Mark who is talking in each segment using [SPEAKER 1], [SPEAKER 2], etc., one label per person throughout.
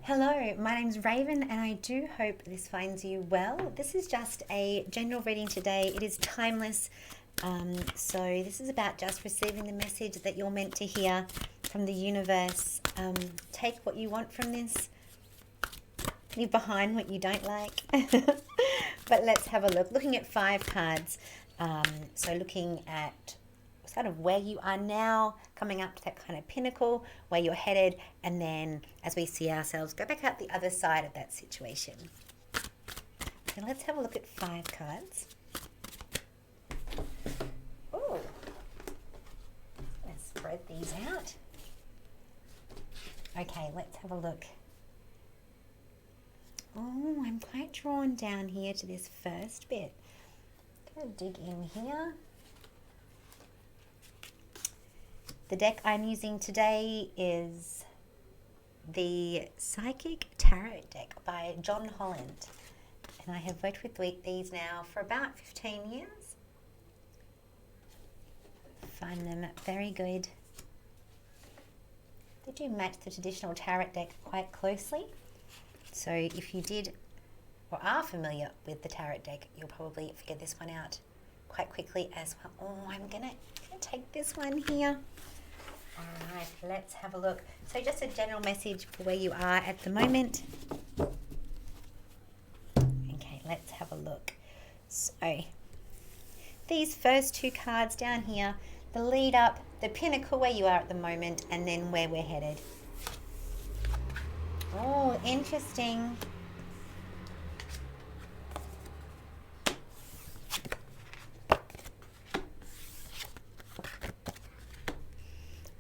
[SPEAKER 1] Hello, my name's Raven and I do hope this finds you well. This is just a general reading today. It is timeless. So this is about just receiving the message that you're meant to hear from the universe. Take what you want from this. Leave behind what you don't like. But let's have a look. Looking at 5 cards. So looking at kind of where you are now, coming up to that kind of pinnacle, where you're headed, and then as we see ourselves, go back out the other side of that situation. So let's have a look at 5 cards. Oh, let's spread these out. Okay, let's have a look. Oh, I'm quite drawn down here to this first bit. Gonna dig in here. The deck I'm using today is the Psychic Tarot deck by Holland. And I have worked with these now for about 15 years. Find them very good. They do match the traditional tarot deck quite closely. So if you did or are familiar with the tarot deck, you'll probably figure this one out quite quickly as well. Oh, I'm gonna take this one here. All right, let's have a look. So just a general message for where you are at the moment. Okay, let's have a look. So these first 2 cards down here, the lead up, the pinnacle where you are at the moment, and then where we're headed. Oh, interesting.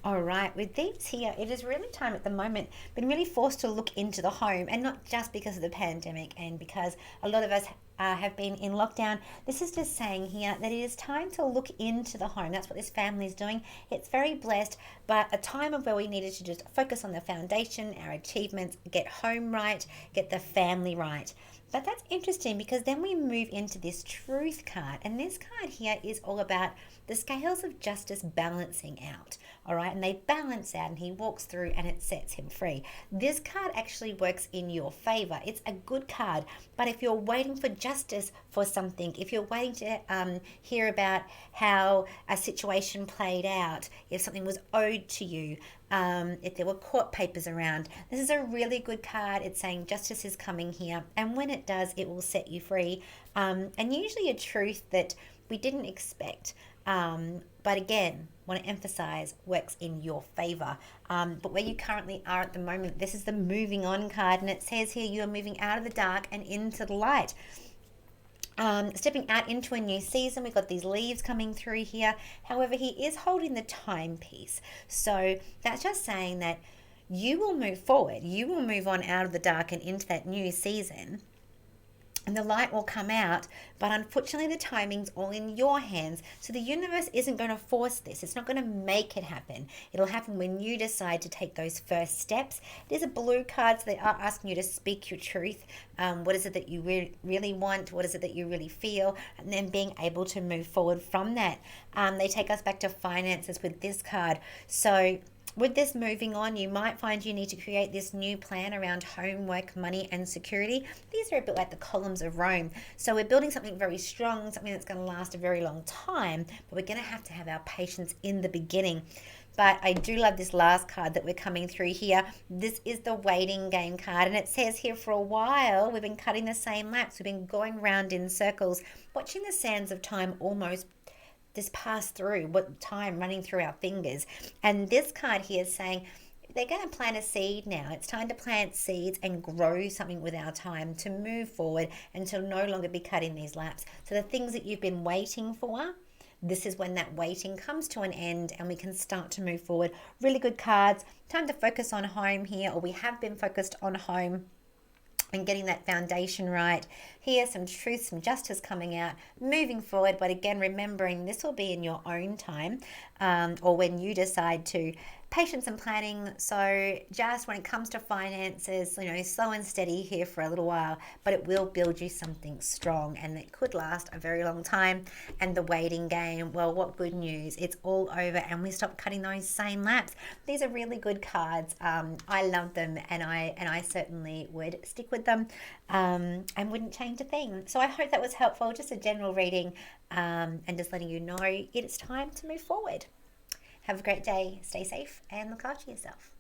[SPEAKER 1] All right, with these here, it is really time at the moment, been really forced to look into the home, and not just because of the pandemic and because a lot of us have been in lockdown. This is just saying here that it is time to look into the home. That's what this family is doing. It's very blessed, but a time of where we needed to just focus on the foundation, our achievements, get home right, get the family right. But that's interesting because then we move into this truth card, and this card here is all about the scales of justice balancing out, all right? And they balance out and he walks through and it sets him free. This card actually works in your favor. It's a good card, but if you're waiting for justice for something, if you're waiting to hear about how a situation played out, if something was owed to you, if there were court papers around, this is a really good card. It's saying justice is coming here, and when it does, it will set you free. And usually a truth that we didn't expect. But again, want to emphasize, works in your favor. But where you currently are at the moment, this is the moving on card, and it says here you are moving out of the dark and into the light. Stepping out into a new season. We've got these leaves coming through here. However, he is holding the timepiece. So that's just saying that you will move forward. You will move on out of the dark and into that new season. And the light will come out, but unfortunately the timing's all in your hands. So the universe isn't going to force this. It's not going to make it happen. It'll happen when you decide to take those first steps. There's a blue card, so they are asking you to speak your truth. What is it that you really want? What is it that you really feel? And then being able to move forward from that. They take us back to finances with this card. So with this moving on, you might find you need to create this new plan around homework, money, and security. These are a bit like the columns of Rome. So we're building something very strong, something that's going to last a very long time, but we're going to have our patience in the beginning. But I do love this last card that we're coming through here. This is the waiting game card, and it says here for a while we've been cutting the same laps. We've been going round in circles, watching the sands of time almost this pass through, what time running through our fingers. And this card here is saying they're going to plant a seed now. It's time to plant seeds and grow something with our time, to move forward and to no longer be cutting these laps. So the things that you've been waiting for, this is when that waiting comes to an end and we can start to move forward. Really good cards. Time to focus on home here, or we have been focused on home and getting that foundation right. Here, some truth, some justice coming out, moving forward. But again, remembering this will be in your own time, or when you decide to patience and planning. So just when it comes to finances, slow and steady here for a little while, but it will build you something strong and that could last a very long time. And the waiting game, well, what good news. It's all over and we stop cutting those same laps. These are really good cards. I love them and I certainly would stick with them and wouldn't change a thing. So I hope that was helpful. Just a general reading and just letting you know it's time to move forward. Have a great day, stay safe, and look after yourself.